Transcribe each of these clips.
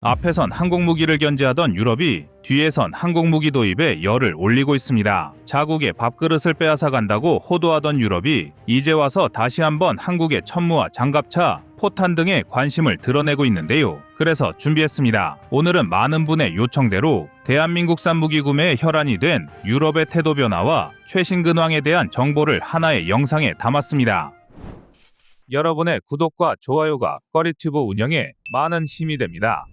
앞에선 한국 무기를 견제하던 유럽이 뒤에선 한국 무기 도입에 열을 올리고 있습니다. 자국의 밥그릇을 빼앗아 간다고 호도하던 유럽이 이제 와서 다시 한번 한국의 천무와 장갑차, 포탄 등에 관심을 드러내고 있는데요. 그래서 준비했습니다. 오늘은 많은 분의 요청대로 대한민국산 무기 구매에 혈안이 된 유럽의 태도 변화와 최신 근황에 대한 정보를 하나의 영상에 담았습니다. 여러분의 구독과 좋아요가 꺼리튜브 운영에 많은 힘이 됩니다.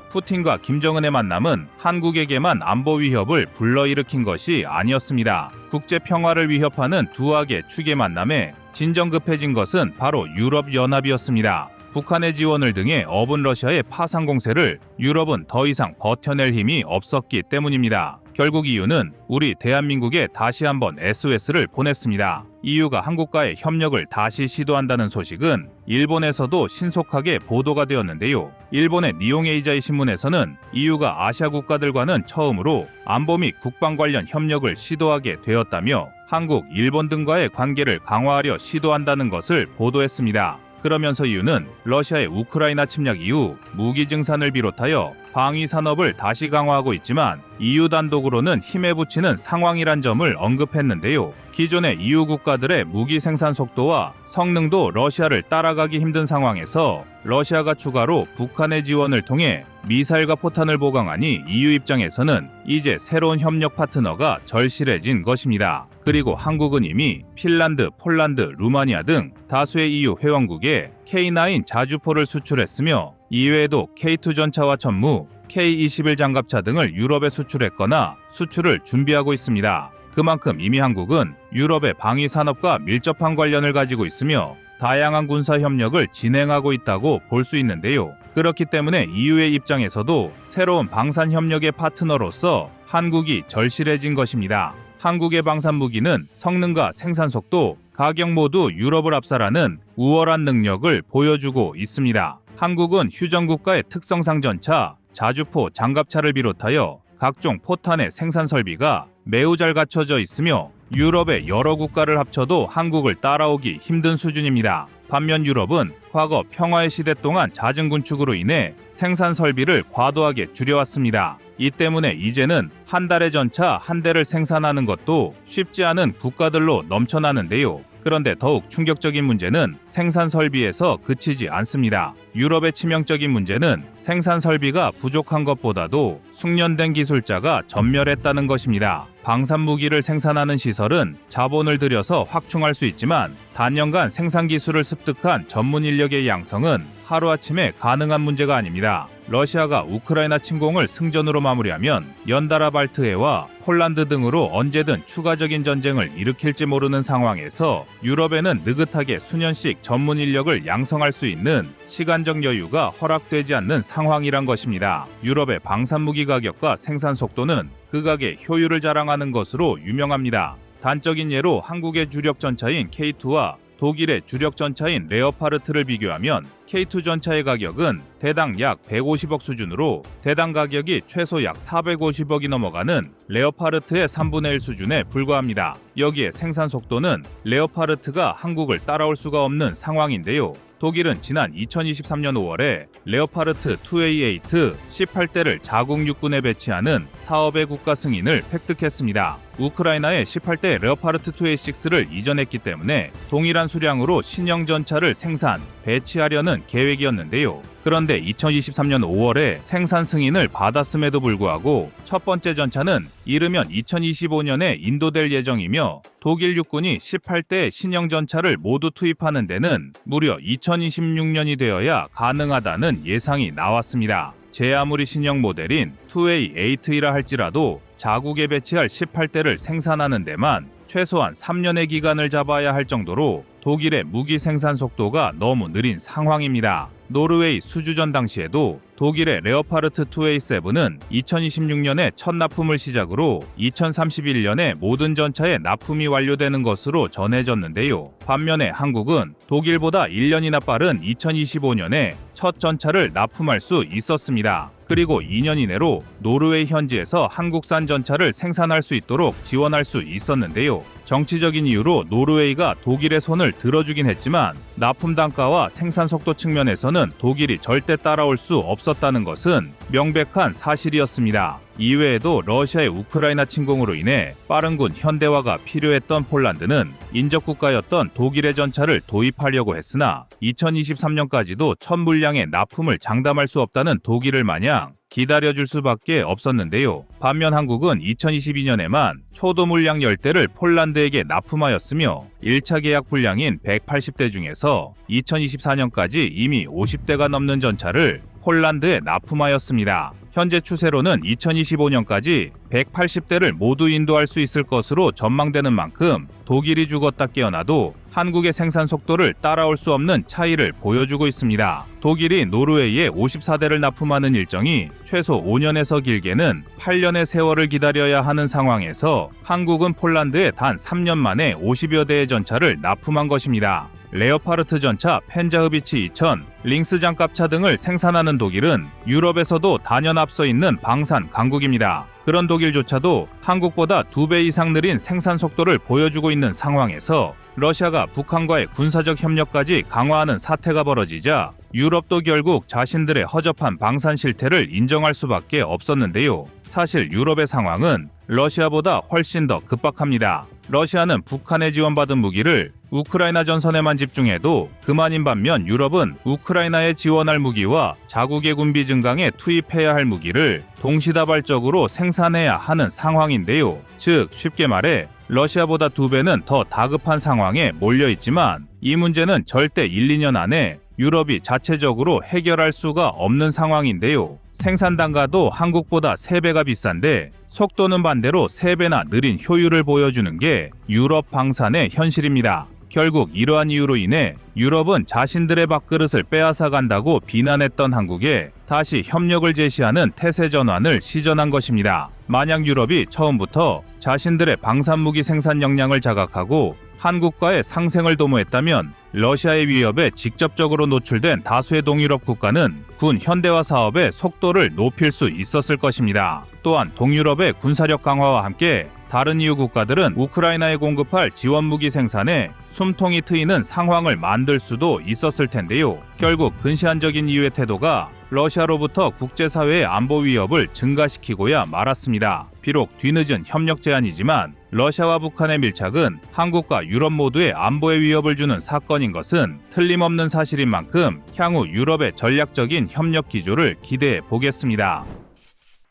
푸틴과 김정은의 만남은 한국에게만 안보 위협을 불러일으킨 것이 아니었습니다. 국제 평화를 위협하는 두 악의 축의 만남에 진정급해진 것은 바로 유럽연합이었습니다. 북한의 지원을 등에 업은 러시아의 파상 공세를 유럽은 더 이상 버텨낼 힘이 없었기 때문입니다. 결국 이유는 우리 대한민국에 다시 한번 SOS를 보냈습니다. EU가 한국과의 협력을 다시 시도한다는 소식은 일본에서도 신속하게 보도가 되었는데요. 일본의 니용에이자이 신문에서는 EU가 아시아 국가들과는 처음으로 안보 및 국방 관련 협력을 시도하게 되었다며 한국, 일본 등과의 관계를 강화하려 시도한다는 것을 보도했습니다. 그러면서 EU는 러시아의 우크라이나 침략 이후 무기 증산을 비롯하여 방위 산업을 다시 강화하고 있지만 EU 단독으로는 힘에 부치는 상황이란 점을 언급했는데요. 기존의 EU 국가들의 무기 생산 속도와 성능도 러시아를 따라가기 힘든 상황에서 러시아가 추가로 북한의 지원을 통해 미사일과 포탄을 보강하니 EU 입장에서는 이제 새로운 협력 파트너가 절실해진 것입니다. 그리고 한국은 이미 핀란드, 폴란드, 루마니아 등 다수의 EU 회원국에 K9 자주포를 수출했으며 이외에도 K2 전차와 천무, K21 장갑차 등을 유럽에 수출했거나 수출을 준비하고 있습니다. 그만큼 이미 한국은 유럽의 방위 산업과 밀접한 관련을 가지고 있으며 다양한 군사 협력을 진행하고 있다고 볼 수 있는데요. 그렇기 때문에 EU의 입장에서도 새로운 방산 협력의 파트너로서 한국이 절실해진 것입니다. 한국의 방산 무기는 성능과 생산 속도, 가격 모두 유럽을 압살하는 우월한 능력을 보여주고 있습니다. 한국은 휴전국가의 특성상 전차, 자주포, 장갑차를 비롯하여 각종 포탄의 생산 설비가 매우 잘 갖춰져 있으며 유럽의 여러 국가를 합쳐도 한국을 따라오기 힘든 수준입니다. 반면 유럽은 과거 평화의 시대 동안 잦은 군축으로 인해 생산 설비를 과도하게 줄여왔습니다. 이 때문에 이제는 한 달의 전차 한 대를 생산하는 것도 쉽지 않은 국가들로 넘쳐나는데요. 그런데 더욱 충격적인 문제는 생산 설비에서 그치지 않습니다. 유럽의 치명적인 문제는 생산 설비가 부족한 것보다도 숙련된 기술자가 전멸했다는 것입니다. 방산 무기를 생산하는 시설은 자본을 들여서 확충할 수 있지만 단년간 생산 기술을 습득한 전문 인력의 양성은 하루아침에 가능한 문제가 아닙니다. 러시아가 우크라이나 침공을 승전으로 마무리하면 연달아 발트해와 폴란드 등으로 언제든 추가적인 전쟁을 일으킬지 모르는 상황에서 유럽에는 느긋하게 수년씩 전문 인력을 양성할 수 있는 시간적 여유가 허락되지 않는 상황이란 것입니다. 유럽의 방산무기 가격과 생산 속도는 극악의 효율을 자랑하는 것으로 유명합니다. 단적인 예로 한국의 주력 전차인 K2와 독일의 주력 전차인 레오파르트를 비교하면 K2 전차의 가격은 대당 약 150억 수준으로 대당 가격이 최소 약 450억이 넘어가는 레오파르트의 3분의 1 수준에 불과합니다. 여기에 생산 속도는 레오파르트가 한국을 따라올 수가 없는 상황인데요. 독일은 지난 2023년 5월에 레오파르트 2A8 18대를 자국 육군에 배치하는 사업의 국가 승인을 획득했습니다. 우크라이나에 18대 레오파르트 2A6를 이전했기 때문에 동일한 수량으로 신형 전차를 생산, 배치하려는 계획이었는데요. 그런데 2023년 5월에 생산 승인을 받았음에도 불구하고 첫 번째 전차는 이르면 2025년에 인도될 예정이며 독일 육군이 18대 신형 전차를 모두 투입하는 데는 무려 2026년이 되어야 가능하다는 예상이 나왔습니다. 제 아무리 신형 모델인 2A8이라 할지라도 자국에 배치할 18대를 생산하는 데만 최소한 3년의 기간을 잡아야 할 정도로 독일의 무기 생산 속도가 너무 느린 상황입니다. 노르웨이 수주전 당시에도 독일의 레오파르트 2A7은 2026년에 첫 납품을 시작으로 2031년에 모든 전차의 납품이 완료되는 것으로 전해졌는데요. 반면에 한국은 독일보다 1년이나 빠른 2025년에 첫 전차를 납품할 수 있었습니다. 그리고 2년 이내로 노르웨이 현지에서 한국산 전차를 생산할 수 있도록 지원할 수 있었는데요. 정치적인 이유로 노르웨이가 독일의 손을 들어주긴 했지만 납품 단가와 생산 속도 측면에서는 독일이 절대 따라올 수 없었다는 것은 명백한 사실이었습니다. 이외에도 러시아의 우크라이나 침공으로 인해 빠른 군 현대화가 필요했던 폴란드는 인접 국가였던 독일의 전차를 도입하려고 했으나 2023년까지도 첫 물량의 납품을 장담할 수 없다는 독일을 마냥 기다려줄 수밖에 없었는데요. 반면 한국은 2022년에만 초도 물량 10대를 폴란드에게 납품하였으며 1차 계약 분량인 180대 중에서 2024년까지 이미 50대가 넘는 전차를 폴란드에 납품하였습니다. 현재 추세로는 2025년까지 180대를 모두 인도할 수 있을 것으로 전망되는 만큼 독일이 죽었다 깨어나도 한국의 생산 속도를 따라올 수 없는 차이를 보여주고 있습니다. 독일이 노르웨이에 54대를 납품하는 일정이 최소 5년에서 길게는 8년의 세월을 기다려야 하는 상황에서 한국은 폴란드에 단 3년 만에 50여 대의 전차를 납품한 것입니다. 레오파르트 전차, 펜자흐비치 2000, 링스 장갑차 등을 생산하는 독일은 유럽에서도 단연 앞서 있는 방산 강국입니다. 그런 독일조차도 한국보다 2배 이상 느린 생산 속도를 보여주고 있는 상황에서 러시아가 북한과의 군사적 협력까지 강화하는 사태가 벌어지자 유럽도 결국 자신들의 허접한 방산 실태를 인정할 수밖에 없었는데요. 사실 유럽의 상황은 러시아보다 훨씬 더 급박합니다. 러시아는 북한에 지원받은 무기를 우크라이나 전선에만 집중해도 그만인 반면 유럽은 우크라이나에 지원할 무기와 자국의 군비 증강에 투입해야 할 무기를 동시다발적으로 생산해야 하는 상황인데요. 즉 쉽게 말해 러시아보다 2배는 더 다급한 상황에 몰려있지만 이 문제는 절대 1, 2년 안에 유럽이 자체적으로 해결할 수가 없는 상황인데요. 생산 단가도 한국보다 3배가 비싼데 속도는 반대로 3배나 느린 효율을 보여주는 게 유럽 방산의 현실입니다. 결국 이러한 이유로 인해 유럽은 자신들의 밥그릇을 빼앗아 간다고 비난했던 한국에 다시 협력을 제시하는 태세 전환을 시전한 것입니다. 만약 유럽이 처음부터 자신들의 방산무기 생산 역량을 자각하고 한국과의 상생을 도모했다면 러시아의 위협에 직접적으로 노출된 다수의 동유럽 국가는 군 현대화 사업의 속도를 높일 수 있었을 것입니다. 또한 동유럽의 군사력 강화와 함께 다른 EU 국가들은 우크라이나에 공급할 지원무기 생산에 숨통이 트이는 상황을 만들 수도 있었을 텐데요. 결국 근시안적인 EU의 태도가 러시아로부터 국제사회의 안보 위협을 증가시키고야 말았습니다. 비록 뒤늦은 협력 제안이지만 러시아와 북한의 밀착은 한국과 유럽 모두의 안보에 위협을 주는 사건인 것은 틀림없는 사실인 만큼 향후 유럽의 전략적인 협력 기조를 기대해 보겠습니다.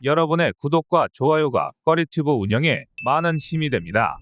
여러분의 구독과 좋아요가 꺼리튜브 운영에 많은 힘이 됩니다.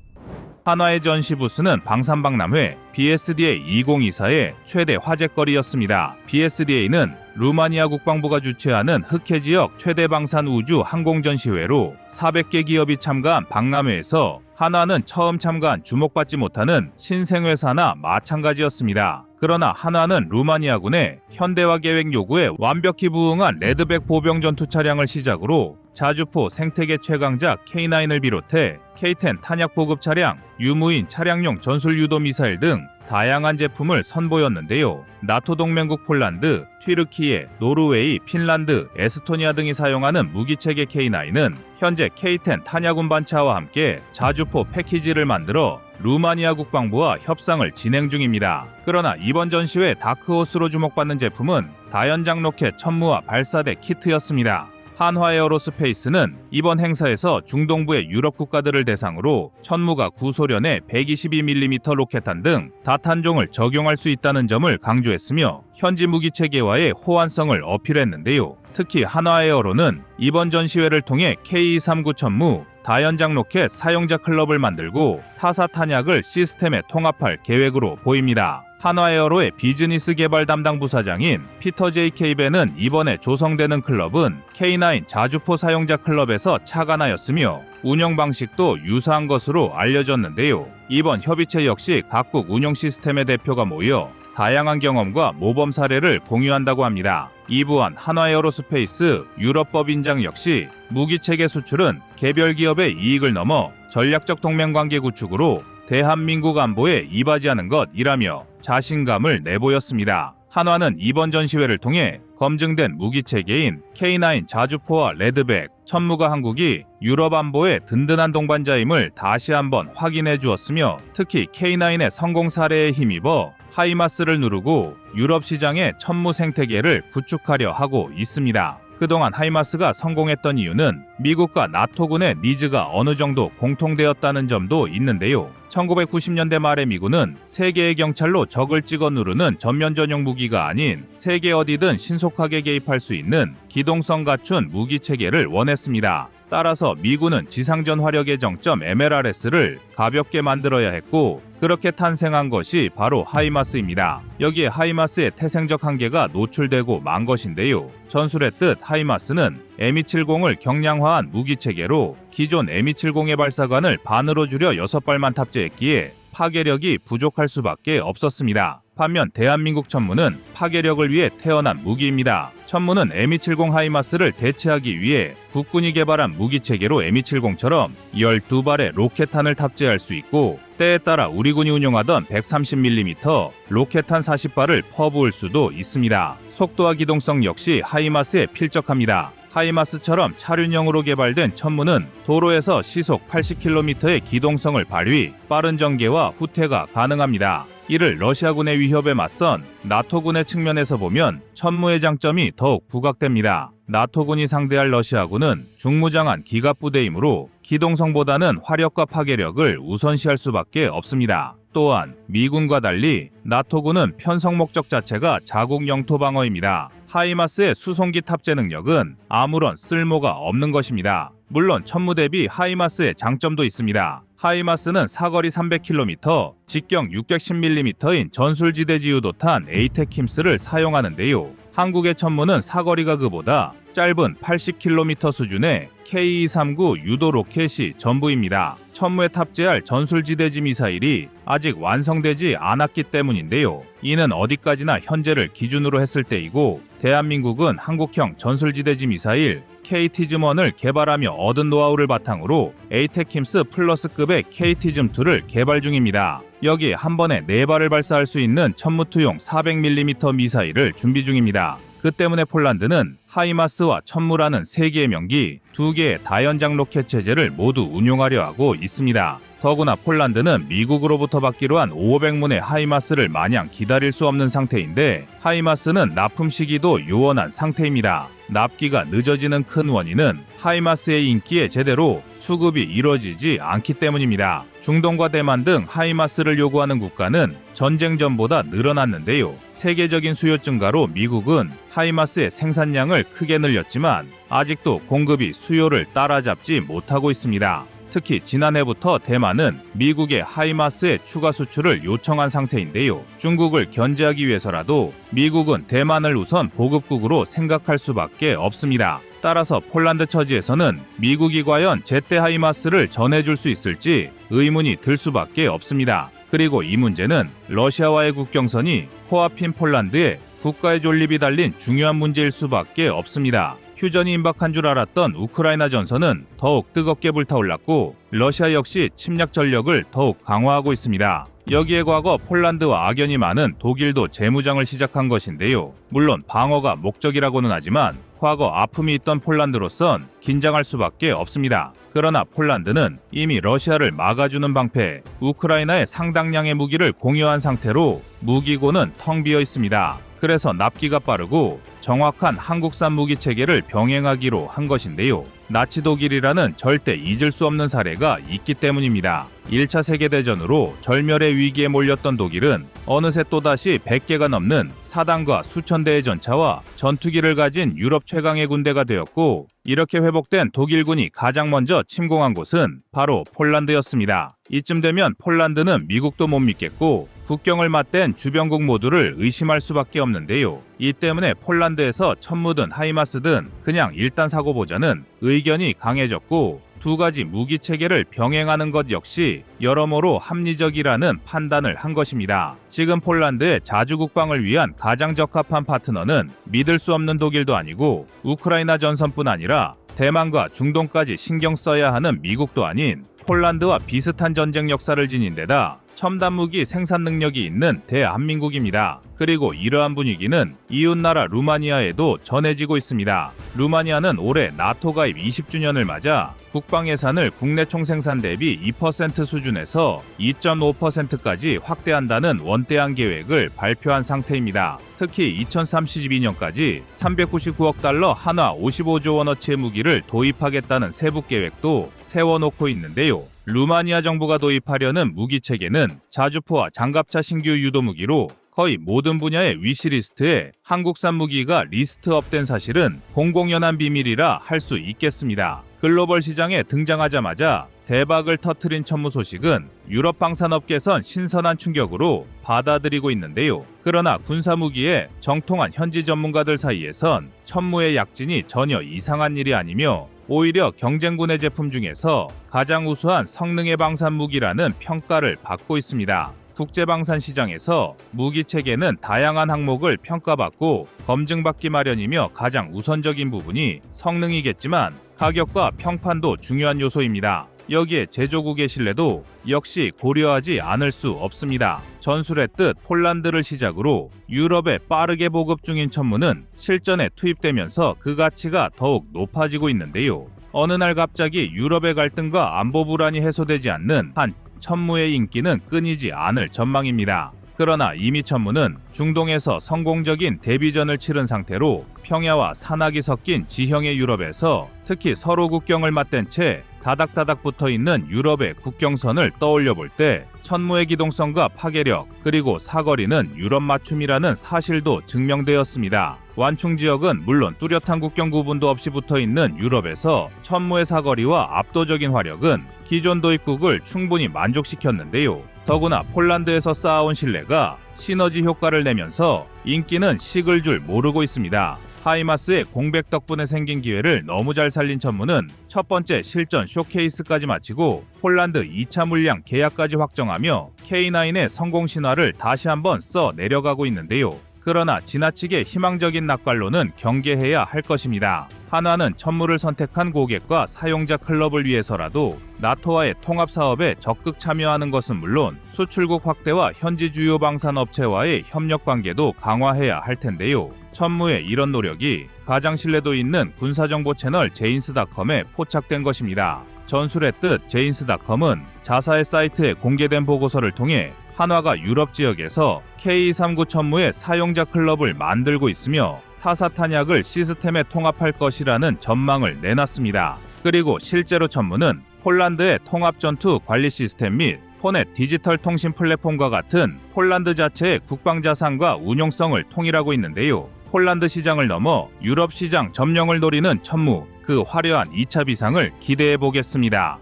한화의 전시 부스는 방산박람회 BSDA 2024의 최대 화제거리였습니다. BSDA는 루마니아 국방부가 주최하는 흑해 지역 최대 방산 우주 항공전시회로 400개 기업이 참가한 박람회에서 한화는 처음 참가한 주목받지 못하는 신생회사나 마찬가지였습니다. 그러나 한화는 루마니아군의 현대화 계획 요구에 완벽히 부응한 레드백 보병 전투 차량을 시작으로 자주포 생태계 최강자 K9을 비롯해 K10 탄약 보급 차량, 유무인 차량용 전술 유도 미사일 등 다양한 제품을 선보였는데요. 나토 동맹국 폴란드, 튀르키예, 노르웨이, 핀란드, 에스토니아 등이 사용하는 무기체계 K9은 현재 K10 탄약 운반차와 함께 자주포 패키지를 만들어 루마니아 국방부와 협상을 진행 중입니다. 그러나 이번 전시회 다크호스로 주목받는 제품은 다연장 로켓 천무와 발사대 키트였습니다. 한화에어로스페이스는 이번 행사에서 중동부의 유럽 국가들을 대상으로 천무가 구소련의 122mm 로켓탄 등 다탄종을 적용할 수 있다는 점을 강조했으며 현지 무기 체계와의 호환성을 어필했는데요. 특히 한화에어로는 이번 전시회를 통해 K239 천무, 다연장 로켓 사용자 클럽을 만들고 타사 탄약을 시스템에 통합할 계획으로 보입니다. 한화에어로의 비즈니스 개발 담당 부사장인 피터 J. 케이벤은 이번에 조성되는 클럽은 K9 자주포 사용자 클럽에서 착안하였으며 운영 방식도 유사한 것으로 알려졌는데요. 이번 협의체 역시 각국 운영 시스템의 대표가 모여 다양한 경험과 모범 사례를 공유한다고 합니다. 이부한 한화에어로스페이스 유럽법 인장 역시 무기체계 수출은 개별 기업의 이익을 넘어 전략적 동맹관계 구축으로 대한민국 안보에 이바지하는 것이라며 자신감을 내보였습니다. 한화는 이번 전시회를 통해 검증된 무기체계인 K9 자주포와 레드백, 천무가 한국이 유럽 안보의 든든한 동반자임을 다시 한번 확인해 주었으며 특히 K9의 성공 사례에 힘입어 하이마스를 누르고 유럽 시장의 천무 생태계를 구축하려 하고 있습니다. 그동안 하이마스가 성공했던 이유는 미국과 나토군의 니즈가 어느 정도 공통되었다는 점도 있는데요. 1990년대 말에 미군은 세계의 경찰로 적을 찍어 누르는 전면 전용 무기가 아닌 세계 어디든 신속하게 개입할 수 있는 기동성 갖춘 무기 체계를 원했습니다. 따라서 미군은 지상전 화력의 정점 MLRS를 가볍게 만들어야 했고 그렇게 탄생한 것이 바로 하이마스입니다. 여기에 하이마스의 태생적 한계가 노출되고 만 것인데요. 전술했듯 하이마스는 M270을 경량화한 무기체계로 기존 M270의 발사관을 반으로 줄여 6발만 탑재했기에 파괴력이 부족할 수밖에 없었습니다. 반면 대한민국 천무는 파괴력을 위해 태어난 무기입니다. 천무는 M270 하이마스를 대체하기 위해 국군이 개발한 무기체계로 M270처럼 12발의 로켓탄을 탑재할 수 있고 때에 따라 우리군이 운용하던 130mm 로켓탄 40발을 퍼부을 수도 있습니다. 속도와 기동성 역시 하이마스에 필적합니다. 하이마스처럼 차륜형으로 개발된 천무는 도로에서 시속 80km의 기동성을 발휘, 빠른 전개와 후퇴가 가능합니다. 이를 러시아군의 위협에 맞선 나토군의 측면에서 보면 천무의 장점이 더욱 부각됩니다. 나토군이 상대할 러시아군은 중무장한 기갑부대이므로 기동성보다는 화력과 파괴력을 우선시할 수밖에 없습니다. 또한 미군과 달리 나토군은 편성 목적 자체가 자국 영토 방어입니다. 하이마스의 수송기 탑재 능력은 아무런 쓸모가 없는 것입니다. 물론 천무 대비 하이마스의 장점도 있습니다. 하이마스는 사거리 300km, 직경 610mm인 전술지대지 유도탄 에이테킴스를 사용하는데요. 한국의 천무는 사거리가 그보다 짧은 80km 수준의 K239 유도 로켓이 전부입니다. 천무에 탑재할 전술지대지 미사일이 아직 완성되지 않았기 때문인데요. 이는 어디까지나 현재를 기준으로 했을 때이고 대한민국은 한국형 전술지대지 미사일 KT즘-1을 개발하며 얻은 노하우를 바탕으로 에이테킴스 플러스급의 KT즘-2를 개발 중입니다. 여기에 한 번에 4발을 발사할 수 있는 천무투용 400mm 미사일을 준비 중입니다. 그 때문에 폴란드는 하이마스와 천무라는 3개의 명기, 2개의 다연장 로켓 체제를 모두 운용하려 하고 있습니다. 더구나 폴란드는 미국으로부터 받기로 한 500문의 하이마스를 마냥 기다릴 수 없는 상태인데 하이마스는 납품 시기도 요원한 상태입니다. 납기가 늦어지는 큰 원인은 하이마스의 인기에 제대로 수급이 이뤄지지 않기 때문입니다. 중동과 대만 등 하이마스를 요구하는 국가는 전쟁 전보다 늘어났는데요. 세계적인 수요 증가로 미국은 하이마스의 생산량을 크게 늘렸지만 아직도 공급이 수요를 따라잡지 못하고 있습니다. 특히 지난해부터 대만은 미국의 하이마스의 추가 수출을 요청한 상태인데요. 중국을 견제하기 위해서라도 미국은 대만을 우선 보급국으로 생각할 수밖에 없습니다. 따라서 폴란드 처지에서는 미국이 과연 제때 하이마스를 전해줄 수 있을지 의문이 들 수밖에 없습니다. 그리고 이 문제는 러시아와의 국경선이 코앞인 폴란드에 국가의 존립이 달린 중요한 문제일 수밖에 없습니다. 휴전이 임박한 줄 알았던 우크라이나 전선은 더욱 뜨겁게 불타올랐고 러시아 역시 침략 전력을 더욱 강화하고 있습니다. 여기에 과거 폴란드와 악연이 많은 독일도 재무장을 시작한 것인데요. 물론 방어가 목적이라고는 하지만 과거 아픔이 있던 폴란드로선 긴장할 수밖에 없습니다. 그러나 폴란드는 이미 러시아를 막아주는 방패, 우크라이나에 상당량의 무기를 공유한 상태로 무기고는 텅 비어 있습니다. 그래서 납기가 빠르고 정확한 한국산 무기 체계를 병행하기로 한 것인데요. 나치 독일이라는 절대 잊을 수 없는 사례가 있기 때문입니다. 1차 세계대전으로 절멸의 위기에 몰렸던 독일은 어느새 또다시 100개가 넘는 사단과 수천 대의 전차와 전투기를 가진 유럽 최강의 군대가 되었고 이렇게 회복된 독일군이 가장 먼저 침공한 곳은 바로 폴란드였습니다. 이쯤 되면 폴란드는 미국도 못 믿겠고 국경을 맞댄 주변국 모두를 의심할 수밖에 없는데요. 이 때문에 폴란드에서 천무든 하이마스든 그냥 일단 사고 보자는 의견이 강해졌고 두 가지 무기 체계를 병행하는 것 역시 여러모로 합리적이라는 판단을 한 것입니다. 지금 폴란드의 자주 국방을 위한 가장 적합한 파트너는 믿을 수 없는 독일도 아니고 우크라이나 전선뿐 아니라 대만과 중동까지 신경 써야 하는 미국도 아닌 폴란드와 비슷한 전쟁 역사를 지닌 데다 첨단 무기 생산 능력이 있는 대한민국입니다. 그리고 이러한 분위기는 이웃나라 루마니아에도 전해지고 있습니다. 루마니아는 올해 나토 가입 20주년을 맞아 국방 예산을 국내 총생산 대비 2% 수준에서 2.5%까지 확대한다는 원대한 계획을 발표한 상태입니다. 특히 2032년까지 399억 달러 한화 55조 원어치의 무기를 도입하겠다는 세부 계획도 세워놓고 있는데요. 루마니아 정부가 도입하려는 무기 체계는 자주포와 장갑차 신규 유도 무기로 거의 모든 분야의 위시리스트에 한국산 무기가 리스트업된 사실은 공공연한 비밀이라 할 수 있겠습니다. 글로벌 시장에 등장하자마자 대박을 터뜨린 천무 소식은 유럽 방산업계선 신선한 충격으로 받아들이고 있는데요. 그러나 군사무기의 정통한 현지 전문가들 사이에선 천무의 약진이 전혀 이상한 일이 아니며 오히려 경쟁군의 제품 중에서 가장 우수한 성능의 방산 무기라는 평가를 받고 있습니다. 국제방산 시장에서 무기 체계는 다양한 항목을 평가받고 검증받기 마련이며 가장 우선적인 부분이 성능이겠지만 가격과 평판도 중요한 요소입니다. 여기에 제조국의 신뢰도 역시 고려하지 않을 수 없습니다. 전술했듯 폴란드를 시작으로 유럽에 빠르게 보급 중인 천무는 실전에 투입되면서 그 가치가 더욱 높아지고 있는데요. 어느 날 갑자기 유럽의 갈등과 안보 불안이 해소되지 않는 한 천무의 인기는 끊이지 않을 전망입니다. 그러나 이미 천무는 중동에서 성공적인 데뷔전을 치른 상태로 평야와 산악이 섞인 지형의 유럽에서 특히 서로 국경을 맞댄 채 다닥다닥 붙어있는 유럽의 국경선을 떠올려 볼 때 천무의 기동성과 파괴력 그리고 사거리는 유럽 맞춤이라는 사실도 증명되었습니다. 완충 지역은 물론 뚜렷한 국경 구분도 없이 붙어있는 유럽에서 천무의 사거리와 압도적인 화력은 기존 도입국을 충분히 만족시켰는데요. 더구나 폴란드에서 쌓아온 신뢰가 시너지 효과를 내면서 인기는 식을 줄 모르고 있습니다. 하이마스의 공백 덕분에 생긴 기회를 너무 잘 살린 천무는 첫 번째 실전 쇼케이스까지 마치고 폴란드 2차 물량 계약까지 확정하며 K9의 성공 신화를 다시 한번 써 내려가고 있는데요. 그러나 지나치게 희망적인 낙관로는 경계해야 할 것입니다. 한화는 천무를 선택한 고객과 사용자 클럽을 위해서라도 나토와의 통합 사업에 적극 참여하는 것은 물론 수출국 확대와 현지 주요 방산 업체와의 협력 관계도 강화해야 할 텐데요. 천무의 이런 노력이 가장 신뢰도 있는 군사정보 채널 제인스닷컴에 포착된 것입니다. 전술했듯 제인스닷컴은 자사의 사이트에 공개된 보고서를 통해 한화가 유럽 지역에서 K239 천무의 사용자 클럽을 만들고 있으며 타사 탄약을 시스템에 통합할 것이라는 전망을 내놨습니다. 그리고 실제로 천무는 폴란드의 통합 전투 관리 시스템 및 포넷 디지털 통신 플랫폼과 같은 폴란드 자체의 국방 자산과 운용성을 통일하고 있는데요. 폴란드 시장을 넘어 유럽 시장 점령을 노리는 천무, 그 화려한 2차 비상을 기대해 보겠습니다.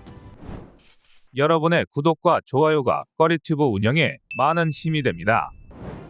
여러분의 구독과 좋아요가 꺼리튜브 운영에 많은 힘이 됩니다.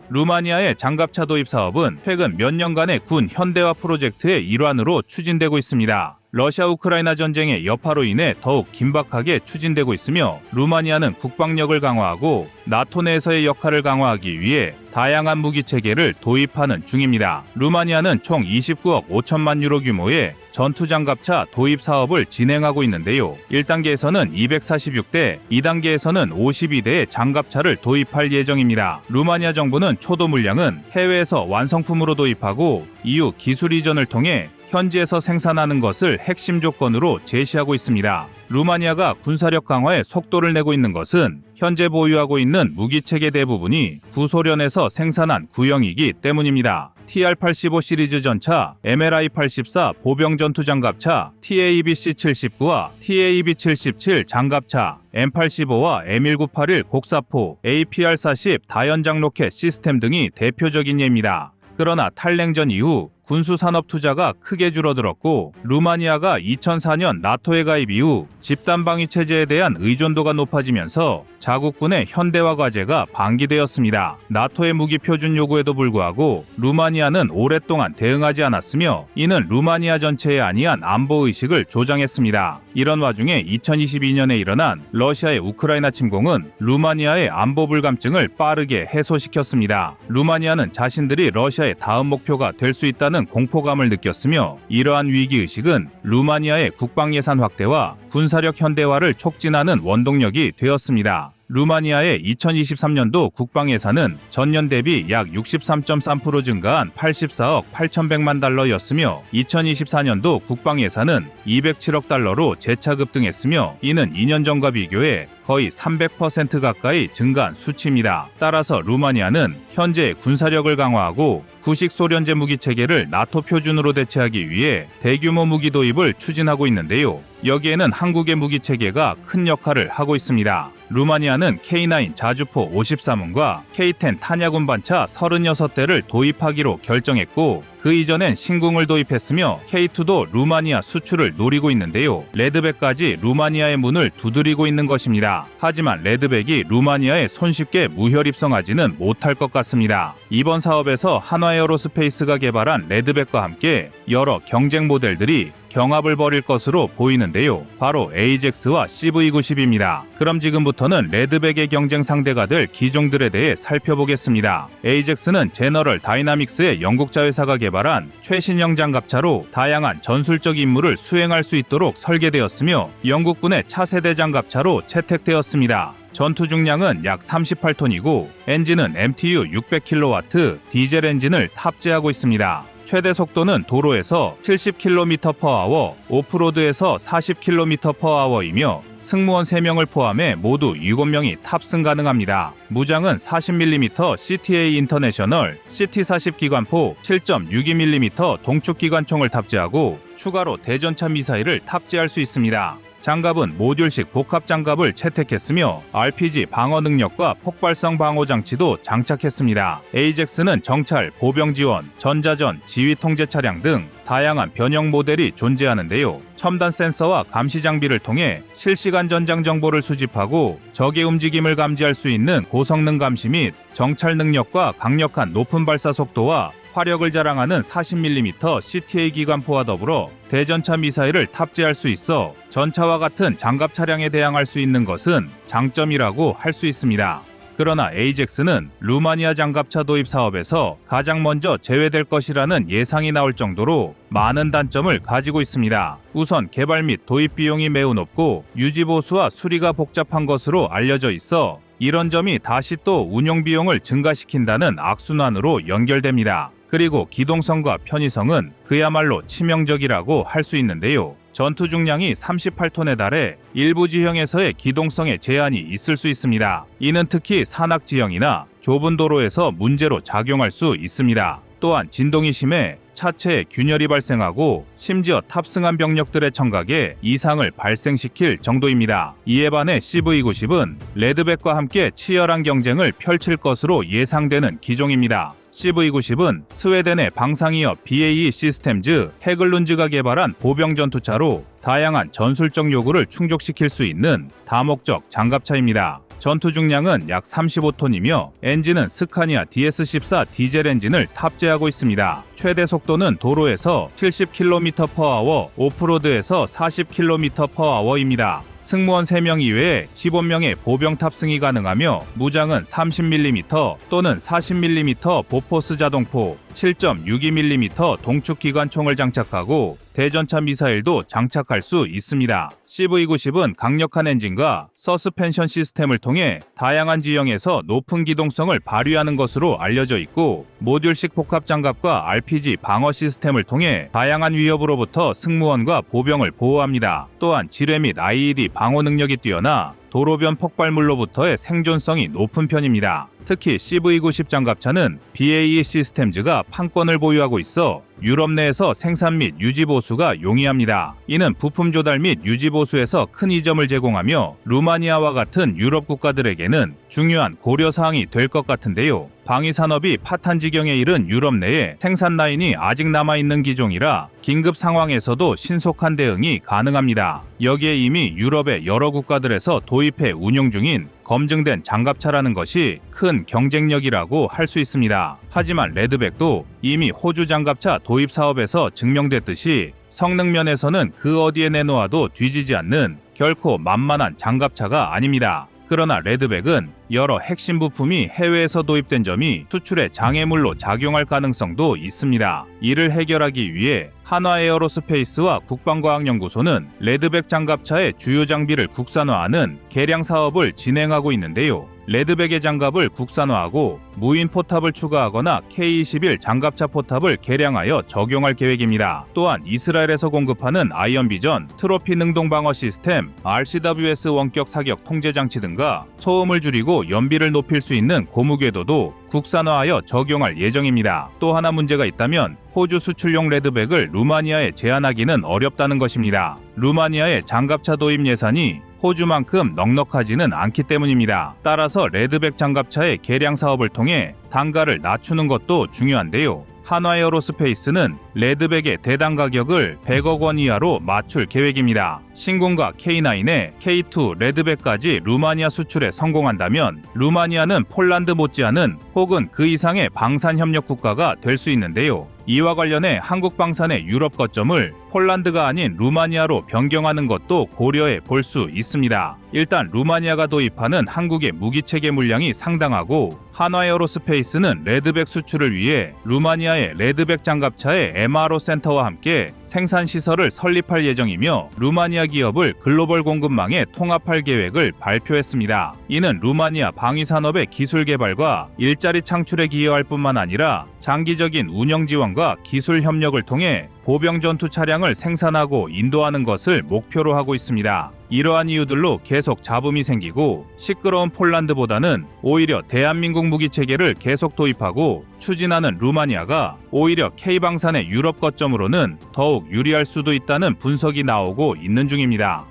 루마니아의 장갑차 도입 사업은 최근 몇 년간의 군 현대화 프로젝트의 일환으로 추진되고 있습니다. 러시아 우크라이나 전쟁의 여파로 인해 더욱 긴박하게 추진되고 있으며 루마니아는 국방력을 강화하고 나토 내에서의 역할을 강화하기 위해 다양한 무기 체계를 도입하는 중입니다. 루마니아는 총 29억 5천만 유로 규모의 전투장갑차 도입 사업을 진행하고 있는데요. 1단계에서는 246대, 2단계에서는 52대의 장갑차를 도입할 예정입니다. 루마니아 정부는 초도 물량은 해외에서 완성품으로 도입하고 이후 기술 이전을 통해 현지에서 생산하는 것을 핵심 조건으로 제시하고 있습니다. 루마니아가 군사력 강화에 속도를 내고 있는 것은 현재 보유하고 있는 무기체계 대부분이 구소련에서 생산한 구형이기 때문입니다. TR-85 시리즈 전차, MLI-84 보병 전투 장갑차, TABC-79와 TAB-77 장갑차, M85와 M1981 곡사포, APR-40 다연장 로켓 시스템 등이 대표적인 예입니다. 그러나 탈냉전 이후 군수 산업 투자가 크게 줄어들었고 루마니아가 2004년 나토에 가입 이후 집단 방위 체제에 대한 의존도가 높아지면서 자국군의 현대화 과제가 방기되었습니다. 나토의 무기 표준 요구에도 불구하고 루마니아는 오랫동안 대응하지 않았으며 이는 루마니아 전체에 아니한 안보 의식을 조장했습니다. 이런 와중에 2022년에 일어난 러시아의 우크라이나 침공은 루마니아의 안보 불감증을 빠르게 해소시켰습니다. 루마니아는 자신들이 러시아의 다음 목표가 될 수 있다는 공포감을 느꼈으며 이러한 위기의식은 루마니아의 국방 예산 확대와 군사력 현대화를 촉진하는 원동력이 되었습니다. 루마니아의 2023년도 국방 예산은 전년 대비 약 63.3% 증가한 84억 8,100만 달러였으며 2024년도 국방 예산은 207억 달러로 재차 급등했으며 이는 2년 전과 비교해 거의 300% 가까이 증가한 수치입니다. 따라서 루마니아는 현재 군사력을 강화하고 구식 소련제 무기 체계를 나토 표준으로 대체하기 위해 대규모 무기 도입을 추진하고 있는데요. 여기에는 한국의 무기 체계가 큰 역할을 하고 있습니다. 루마니아는 K9 자주포 53문과 K10 탄약운 반차 36대를 도입하기로 결정했고 그 이전엔 신궁을 도입했으며 K2도 루마니아 수출을 노리고 있는데요. 레드백까지 루마니아의 문을 두드리고 있는 것입니다. 하지만 레드백이 루마니아에 손쉽게 무혈 입성하지는 못할 것 같습니다. 이번 사업에서 한화에어로스페이스가 개발한 레드백과 함께 여러 경쟁 모델들이 경합을 벌일 것으로 보이는데요. 바로 AJAX와 CV90입니다. 그럼 지금부터는 레드백의 경쟁 상대가 될 기종들에 대해 살펴보겠습니다. AJAX는 제너럴 다이나믹스의 영국자 회사가 개발한 최신형 장갑차로 다양한 전술적 임무를 수행할 수 있도록 설계되었으며 영국군의 차세대 장갑차로 채택되었습니다. 전투 중량은 약 38톤이고 엔진은 MTU 600kW 디젤 엔진을 탑재하고 있습니다. 최대 속도는 도로에서 70km/h, 오프로드에서 40km/h이며 승무원 3명을 포함해 모두 7명이 탑승 가능합니다. 무장은 40mm CTA 인터내셔널 CT-40 기관포 7.62mm 동축 기관총을 탑재하고 추가로 대전차 미사일을 탑재할 수 있습니다. 장갑은 모듈식 복합 장갑을 채택했으며 RPG 방어 능력과 폭발성 방어 장치도 장착했습니다. AJAX는 정찰, 보병 지원, 전자전, 지휘 통제 차량 등 다양한 변형 모델이 존재하는데요. 첨단 센서와 감시 장비를 통해 실시간 전장 정보를 수집하고 적의 움직임을 감지할 수 있는 고성능 감시 및 정찰 능력과 강력한 높은 발사 속도와 화력을 자랑하는 40mm CTA 기관포와 더불어 대전차 미사일을 탑재할 수 있어 전차와 같은 장갑 차량에 대항할 수 있는 것은 장점이라고 할 수 있습니다. 그러나 AJAX는 루마니아 장갑차 도입 사업에서 가장 먼저 제외될 것이라는 예상이 나올 정도로 많은 단점을 가지고 있습니다. 우선 개발 및 도입 비용이 매우 높고 유지 보수와 수리가 복잡한 것으로 알려져 있어 이런 점이 다시 또 운영 비용을 증가시킨다는 악순환으로 연결됩니다. 그리고 기동성과 편의성은 그야말로 치명적이라고 할 수 있는데요. 전투 중량이 38톤에 달해 일부 지형에서의 기동성에 제한이 있을 수 있습니다. 이는 특히 산악 지형이나 좁은 도로에서 문제로 작용할 수 있습니다. 또한 진동이 심해 차체에 균열이 발생하고 심지어 탑승한 병력들의 청각에 이상을 발생시킬 정도입니다. 이에 반해 CV90은 레드백과 함께 치열한 경쟁을 펼칠 것으로 예상되는 기종입니다. CV90은 스웨덴의 방상이업 BAE 시스템즈 해글룬즈가 개발한 보병 전투차로 다양한 전술적 요구를 충족시킬 수 있는 다목적 장갑차입니다. 전투 중량은 약 35톤이며 엔진은 스카니아 DS14 디젤 엔진을 탑재하고 있습니다. 최대 속도는 도로에서 70km/h, 오프로드에서 40km/h입니다. 승무원 3명 이외에 15명의 보병 탑승이 가능하며 무장은 30mm 또는 40mm 보포스 자동포, 7.62mm 동축 기관총을 장착하고 대전차 미사일도 장착할 수 있습니다. CV90은 강력한 엔진과 서스펜션 시스템을 통해 다양한 지형에서 높은 기동성을 발휘하는 것으로 알려져 있고 모듈식 복합 장갑과 RPG 방어 시스템을 통해 다양한 위협으로부터 승무원과 보병을 보호합니다. 또한 지뢰 및 IED 방어 능력이 뛰어나 도로변 폭발물로부터의 생존성이 높은 편입니다. 특히 CV90 장갑차는 BAE 시스템즈가 판권을 보유하고 있어 유럽 내에서 생산 및 유지 보수가 용이합니다. 이는 부품 조달 및 유지 보수에서 큰 이점을 제공하며 루마니아와 같은 유럽 국가들에게는 중요한 고려 사항이 될 것 같은데요. 방위 산업이 파탄 지경에 이른 유럽 내에 생산 라인이 아직 남아있는 기종이라 긴급 상황에서도 신속한 대응이 가능합니다. 여기에 이미 유럽의 여러 국가들에서 도입해 운영 중인 검증된 장갑차라는 것이 큰 경쟁력이라고 할 수 있습니다. 하지만 레드백도 이미 호주 장갑차 도입 사업에서 증명됐듯이 성능 면에서는 그 어디에 내놓아도 뒤지지 않는 결코 만만한 장갑차가 아닙니다. 그러나 레드백은 여러 핵심 부품이 해외에서 도입된 점이 수출의 장애물로 작용할 가능성도 있습니다. 이를 해결하기 위해 한화에어로스페이스와 국방과학연구소는 레드백 장갑차의 주요 장비를 국산화하는 개량 사업을 진행하고 있는데요. 레드백의 장갑을 국산화하고 무인 포탑을 추가하거나 K-21 장갑차 포탑을 개량하여 적용할 계획입니다. 또한 이스라엘에서 공급하는 아이언비전, 트로피 능동 방어 시스템, RCWS 원격 사격 통제 장치 등과 소음을 줄이고 연비를 높일 수 있는 고무 궤도도 국산화하여 적용할 예정입니다. 또 하나 문제가 있다면 호주 수출용 레드백을 루마니아에 제한하기는 어렵다는 것입니다. 루마니아의 장갑차 도입 예산이 호주만큼 넉넉하지는 않기 때문입니다. 따라서 레드백 장갑차의 개량 사업을 통해 단가를 낮추는 것도 중요한데요. 한화에어로스페이스는 레드백의 대당 가격을 100억 원 이하로 맞출 계획입니다. 신군과 K9에 K2 레드백까지 루마니아 수출에 성공한다면 루마니아는 폴란드 못지않은 혹은 그 이상의 방산 협력 국가가 될 수 있는데요. 이와 관련해 한국 방산의 유럽 거점을 폴란드가 아닌 루마니아로 변경하는 것도 고려해 볼 수 있습니다. 일단 루마니아가 도입하는 한국의 무기체계 물량이 상당하고 한화에어로스페이스는 레드백 수출을 위해 루마니아의 레드백 장갑차의 MRO 센터와 함께 생산 시설을 설립할 예정이며 루마니아 기업을 글로벌 공급망에 통합할 계획을 발표했습니다. 이는 루마니아 방위산업의 기술 개발과 일자리 창출에 기여할 뿐만 아니라 장기적인 운영 지원과 기술 협력을 통해 보병 전투 차량을 생산하고 인도하는 것을 목표로 하고 있습니다. 이러한 이유들로 계속 잡음이 생기고 시끄러운 폴란드보다는 오히려 대한민국 무기체계를 계속 도입하고 추진하는 루마니아가 오히려 K방산의 유럽 거점으로는 더욱 유리할 수도 있다는 분석이 나오고 있는 중입니다.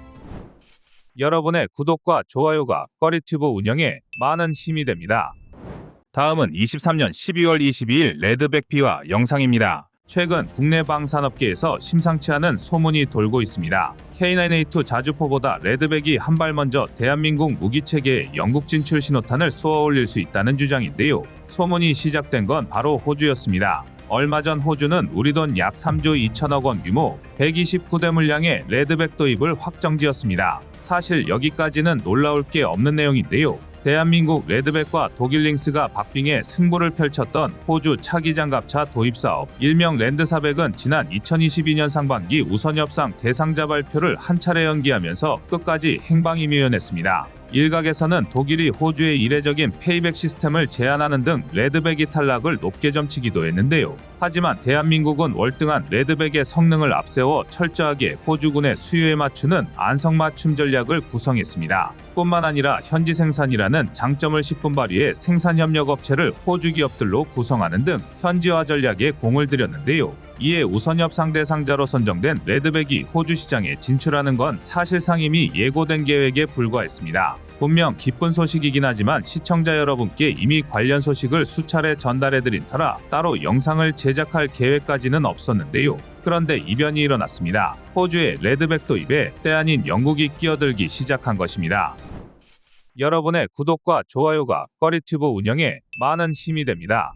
여러분의 구독과 좋아요가 꺼리튜브 운영에 많은 힘이 됩니다. 다음은 23년 12월 22일 레드백 비화 영상입니다. 최근 국내 방산업계에서 심상치 않은 소문이 돌고 있습니다. K9A2 자주포보다 레드백이 한 발 먼저 대한민국 무기체계에 영국 진출 신호탄을 쏘아올릴 수 있다는 주장인데요. 소문이 시작된 건 바로 호주였습니다. 얼마 전 호주는 우리 돈 약 3조 2천억 원 규모 129대 물량의 레드백 도입을 확정지었습니다. 사실 여기까지는 놀라울 게 없는 내용인데요. 대한민국 레드백과 독일 링스가 박빙의 승부를 펼쳤던 호주 차기 장갑차 도입 사업 일명 랜드400은 지난 2022년 상반기 우선협상 대상자 발표를 한 차례 연기하면서 끝까지 행방이묘연했습니다. 일각에서는 독일이 호주의 이례적인 페이백 시스템을 제한하는 등 레드백이 탈락을 높게 점치기도 했는데요. 하지만 대한민국은 월등한 레드백의 성능을 앞세워 철저하게 호주군의 수요에 맞추는 안성맞춤 전략을 구성했습니다. 뿐만 아니라 현지 생산이라는 장점을 10분 발휘해 생산협력업체를 호주 기업들로 구성하는 등 현지화 전략에 공을 들였는데요. 이에 우선협상 대상자로 선정된 레드백이 호주 시장에 진출하는 건 사실상 이미 예고된 계획에 불과했습니다. 분명 기쁜 소식이긴 하지만 시청자 여러분께 이미 관련 소식을 수차례 전달해드린 터라 따로 영상을 제작할 계획까지는 없었는데요. 그런데 이변이 일어났습니다. 호주의 레드백 도입에 때 아닌 영국이 끼어들기 시작한 것입니다. 여러분의 구독과 좋아요가 꺼리튜브 운영에 많은 힘이 됩니다.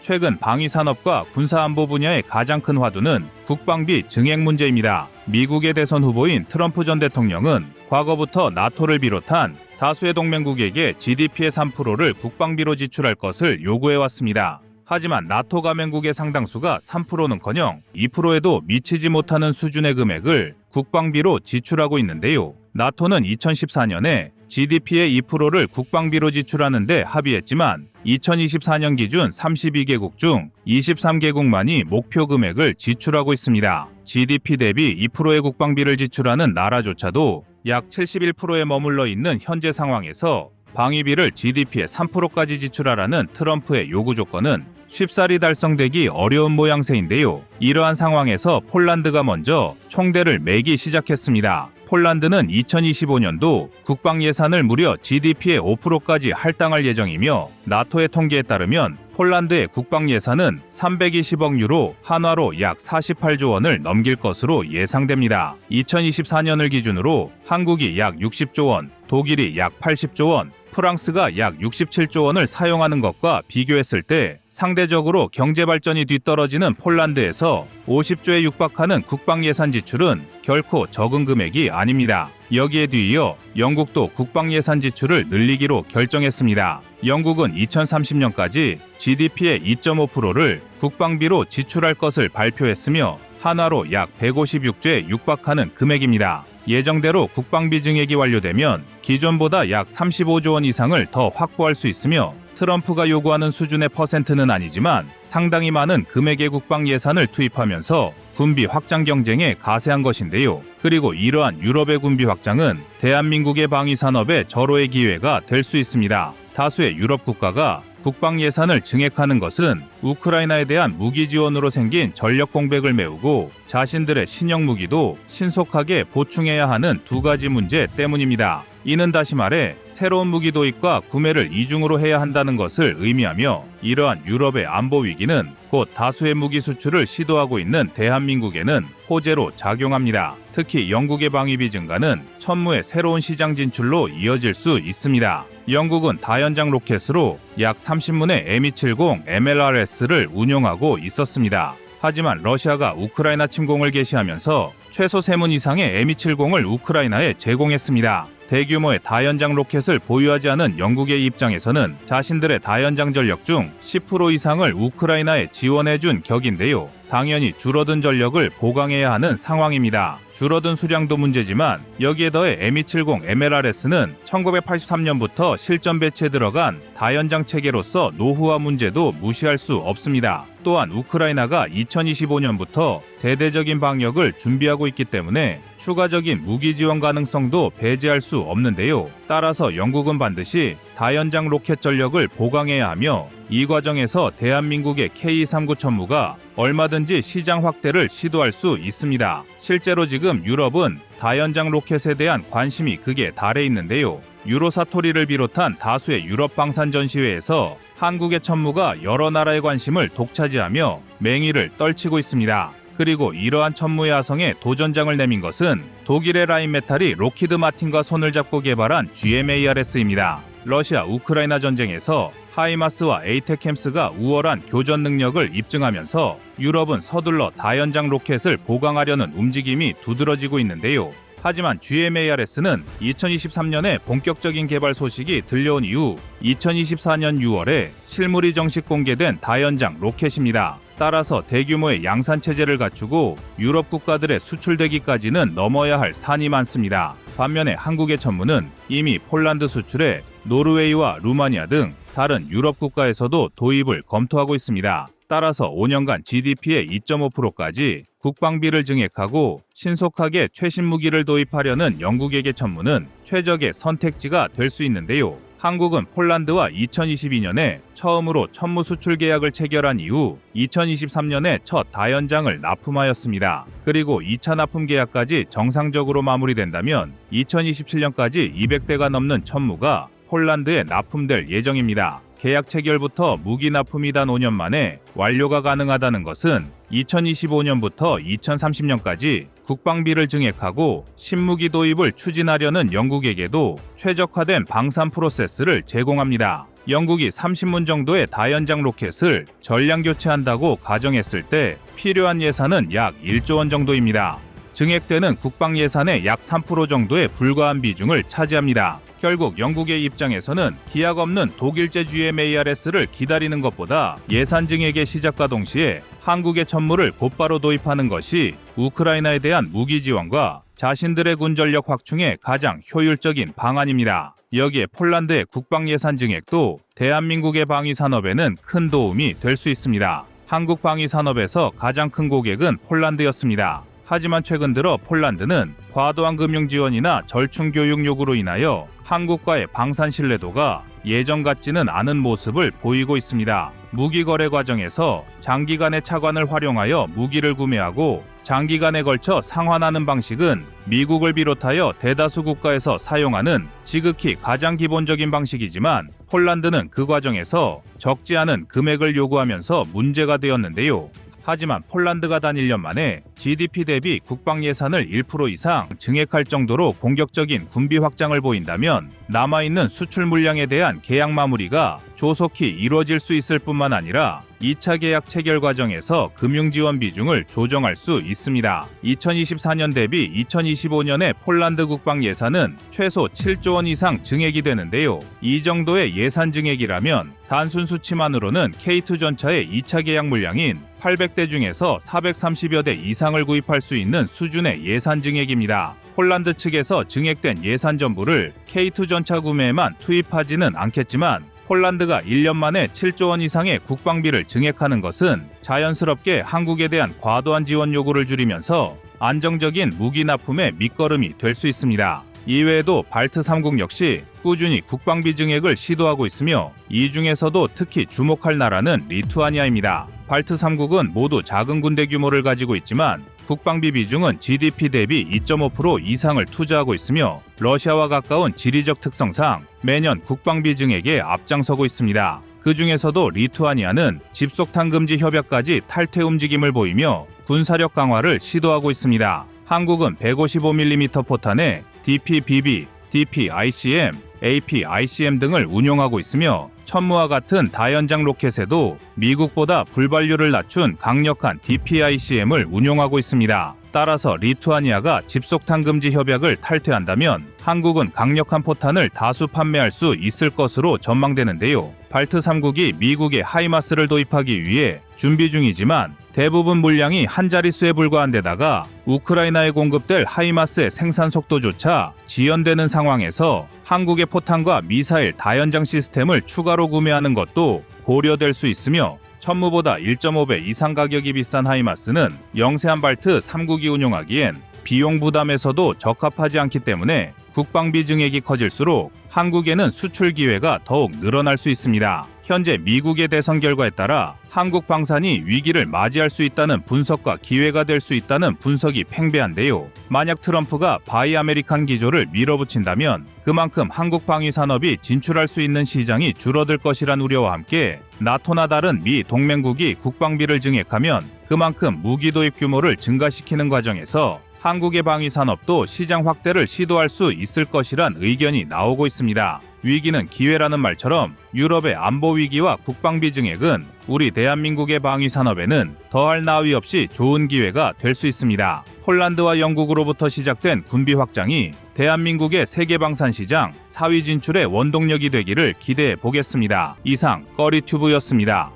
최근 방위산업과 군사안보 분야의 가장 큰 화두는 국방비 증액 문제입니다. 미국의 대선 후보인 트럼프 전 대통령은 과거부터 나토를 비롯한 다수의 동맹국에게 GDP의 3%를 국방비로 지출할 것을 요구해왔습니다. 하지만 나토 가맹국의 상당수가 3%는커녕 2%에도 미치지 못하는 수준의 금액을 국방비로 지출하고 있는데요. 나토는 2014년에 GDP의 2%를 국방비로 지출하는 데 합의했지만 2024년 기준 32개국 중 23개국만이 목표 금액을 지출하고 있습니다. GDP 대비 2%의 국방비를 지출하는 나라조차도 약 71%에 머물러 있는 현재 상황에서 방위비를 GDP의 3%까지 지출하라는 트럼프의 요구 조건은 쉽사리 달성되기 어려운 모양새인데요. 이러한 상황에서 폴란드가 먼저 총대를 매기 시작했습니다. 폴란드는 2025년도 국방 예산을 무려 GDP의 5%까지 할당할 예정이며 나토의 통계에 따르면 폴란드의 국방 예산은 320억 유로, 한화로 약 48조 원을 넘길 것으로 예상됩니다. 2024년을 기준으로 한국이 약 60조 원, 독일이 약 80조 원, 프랑스가 약 67조 원을 사용하는 것과 비교했을 때 상대적으로 경제 발전이 뒤떨어지는 폴란드에서 50조에 육박하는 국방 예산 지출은 결코 적은 금액이 아닙니다. 여기에 뒤이어 영국도 국방 예산 지출을 늘리기로 결정했습니다. 영국은 2030년까지 GDP의 2.5%를 국방비로 지출할 것을 발표했으며 한화로 약 156조에 육박하는 금액입니다. 예정대로 국방비 증액이 완료되면 기존보다 약 35조 원 이상을 더 확보할 수 있으며 트럼프가 요구하는 수준의 퍼센트는 아니지만 상당히 많은 금액의 국방 예산을 투입하면서 군비 확장 경쟁에 가세한 것인데요. 그리고 이러한 유럽의 군비 확장은 대한민국의 방위 산업의 절호의 기회가 될 수 있습니다. 다수의 유럽 국가가 국방 예산을 증액하는 것은 우크라이나에 대한 무기 지원으로 생긴 전력 공백을 메우고 자신들의 신형 무기도 신속하게 보충해야 하는 두 가지 문제 때문입니다. 이는 다시 말해 새로운 무기 도입과 구매를 이중으로 해야 한다는 것을 의미하며 이러한 유럽의 안보 위기는 곧 다수의 무기 수출을 시도하고 있는 대한민국에는 호재로 작용합니다. 특히 영국의 방위비 증가는 천무의 새로운 시장 진출로 이어질 수 있습니다. 영국은 다연장 로켓으로 약 30문의 M270 MLRS를 운용하고 있었습니다. 하지만 러시아가 우크라이나 침공을 개시하면서 최소 3문 이상의 M270을 우크라이나에 제공했습니다. 대규모의 다연장 로켓을 보유하지 않은 영국의 입장에서는 자신들의 다연장 전력 중 10% 이상을 우크라이나에 지원해준 격인데요. 당연히 줄어든 전력을 보강해야 하는 상황입니다. 줄어든 수량도 문제지만 여기에 더해 M270 MLRS는 1983년부터 실전 배치에 들어간 다연장 체계로서 노후화 문제도 무시할 수 없습니다. 또한 우크라이나가 2025년부터 대대적인 방역을 준비하고 있기 때문에 추가적인 무기 지원 가능성도 배제할 수 없는데요. 따라서 영국은 반드시 다연장 로켓 전력을 보강해야 하며 이 과정에서 대한민국의 K-39 천무가 얼마든지 시장 확대를 시도할 수 있습니다. 실제로 지금 유럽은 다연장 로켓에 대한 관심이 극에 달해 있는데요. 유로사토리를 비롯한 다수의 유럽 방산 전시회에서 한국의 천무가 여러 나라의 관심을 독차지하며 맹위를 떨치고 있습니다. 그리고 이러한 천무의 아성에 도전장을 내민 것은 독일의 라인메탈이 록히드 마틴과 손을 잡고 개발한 GMARS입니다. 러시아 우크라이나 전쟁에서 하이마스와 에이테캠스가 우월한 교전 능력을 입증하면서 유럽은 서둘러 다연장 로켓을 보강하려는 움직임이 두드러지고 있는데요. 하지만 GMARS는 2023년에 본격적인 개발 소식이 들려온 이후 2024년 6월에 실물이 정식 공개된 다연장 로켓입니다. 따라서 대규모의 양산 체제를 갖추고 유럽 국가들에 수출되기까지는 넘어야 할 산이 많습니다. 반면에 한국의 천무는 이미 폴란드 수출에 노르웨이와 루마니아 등 다른 유럽 국가에서도 도입을 검토하고 있습니다. 따라서 5년간 GDP의 2.5%까지 국방비를 증액하고 신속하게 최신 무기를 도입하려는 영국에게 천무는 최적의 선택지가 될 수 있는데요. 한국은 폴란드와 2022년에 처음으로 천무 수출 계약을 체결한 이후 2023년에 첫 다연장을 납품하였습니다. 그리고 2차 납품 계약까지 정상적으로 마무리된다면 2027년까지 200대가 넘는 천무가 폴란드에 납품될 예정입니다. 계약 체결부터 무기 납품이 단 5년 만에 완료가 가능하다는 것은 2025년부터 2030년까지 국방비를 증액하고 신무기 도입을 추진하려는 영국에게도 최적화된 방산 프로세스를 제공합니다. 영국이 30문 정도의 다연장 로켓을 전량 교체한다고 가정했을 때 필요한 예산은 약 1조 원 정도입니다. 증액되는 국방 예산의 약 3% 정도에 불과한 비중을 차지합니다. 결국 영국의 입장에서는 기약 없는 독일제 GMARS를 기다리는 것보다 예산 증액의 시작과 동시에 한국의 천무를 곧바로 도입하는 것이 우크라이나에 대한 무기 지원과 자신들의 군전력 확충에 가장 효율적인 방안입니다. 여기에 폴란드의 국방 예산 증액도 대한민국의 방위 산업에는 큰 도움이 될 수 있습니다. 한국 방위 산업에서 가장 큰 고객은 폴란드였습니다. 하지만 최근 들어 폴란드는 과도한 금융 지원이나 절충 교육 요구로 인하여 한국과의 방산 신뢰도가 예전 같지는 않은 모습을 보이고 있습니다. 무기 거래 과정에서 장기간의 차관을 활용하여 무기를 구매하고 장기간에 걸쳐 상환하는 방식은 미국을 비롯하여 대다수 국가에서 사용하는 지극히 가장 기본적인 방식이지만 폴란드는 그 과정에서 적지 않은 금액을 요구하면서 문제가 되었는데요. 하지만 폴란드가 단 1년 만에 GDP 대비 국방 예산을 1% 이상 증액할 정도로 공격적인 군비 확장을 보인다면 남아있는 수출 물량에 대한 계약 마무리가 조속히 이루어질 수 있을 뿐만 아니라 2차 계약 체결 과정에서 금융 지원 비중을 조정할 수 있습니다. 2024년 대비 2025년의 폴란드 국방 예산은 최소 7조 원 이상 증액이 되는데요. 이 정도의 예산 증액이라면 단순 수치만으로는 K2 전차의 2차 계약 물량인 800대 중에서 430여 대 이상을 구입할 수 있는 수준의 예산 증액입니다. 폴란드 측에서 증액된 예산 전부를 K2 전차 구매에만 투입하지는 않겠지만 폴란드가 1년 만에 7조 원 이상의 국방비를 증액하는 것은 자연스럽게 한국에 대한 과도한 지원 요구를 줄이면서 안정적인 무기 납품의 밑거름이 될 수 있습니다. 이외에도 발트 3국 역시 꾸준히 국방비 증액을 시도하고 있으며 이 중에서도 특히 주목할 나라는 리투아니아입니다. 발트 3국은 모두 작은 군대 규모를 가지고 있지만 국방비 비중은 GDP 대비 2.5% 이상을 투자하고 있으며 러시아와 가까운 지리적 특성상 매년 국방비 증액에 앞장서고 있습니다. 그 중에서도 리투아니아는 집속탄 금지 협약까지 탈퇴 움직임을 보이며 군사력 강화를 시도하고 있습니다. 한국은 155mm 포탄에 DPBB, DPICM, APICM 등을 운용하고 있으며 천무와 같은 다연장 로켓에도 미국보다 불발률을 낮춘 강력한 DPICM을 운용하고 있습니다. 따라서 리투아니아가 집속탄 금지 협약을 탈퇴한다면 한국은 강력한 포탄을 다수 판매할 수 있을 것으로 전망되는데요. 발트 3국이 미국에 하이마스를 도입하기 위해 준비 중이지만 대부분 물량이 한 자릿수에 불과한 데다가 우크라이나에 공급될 하이마스의 생산 속도조차 지연되는 상황에서 한국의 포탄과 미사일 다연장 시스템을 추가로 구매하는 것도 고려될 수 있으며 천무보다 1.5배 이상 가격이 비싼 하이마스는 영세한 발트 3국이 운용하기엔 비용 부담에서도 적합하지 않기 때문에 국방비 증액이 커질수록 한국에는 수출 기회가 더욱 늘어날 수 있습니다. 현재 미국의 대선 결과에 따라 한국 방산이 위기를 맞이할 수 있다는 분석과 기회가 될 수 있다는 분석이 팽배한데요. 만약 트럼프가 바이 아메리칸 기조를 밀어붙인다면 그만큼 한국 방위 산업이 진출할 수 있는 시장이 줄어들 것이란 우려와 함께 나토나 다른 미 동맹국이 국방비를 증액하면 그만큼 무기 도입 규모를 증가시키는 과정에서 한국의 방위 산업도 시장 확대를 시도할 수 있을 것이란 의견이 나오고 있습니다. 위기는 기회라는 말처럼 유럽의 안보 위기와 국방비 증액은 우리 대한민국의 방위 산업에는 더할 나위 없이 좋은 기회가 될 수 있습니다. 폴란드와 영국으로부터 시작된 군비 확장이 대한민국의 세계 방산 시장 4위 진출의 원동력이 되기를 기대해 보겠습니다. 이상 꺼리튜브였습니다.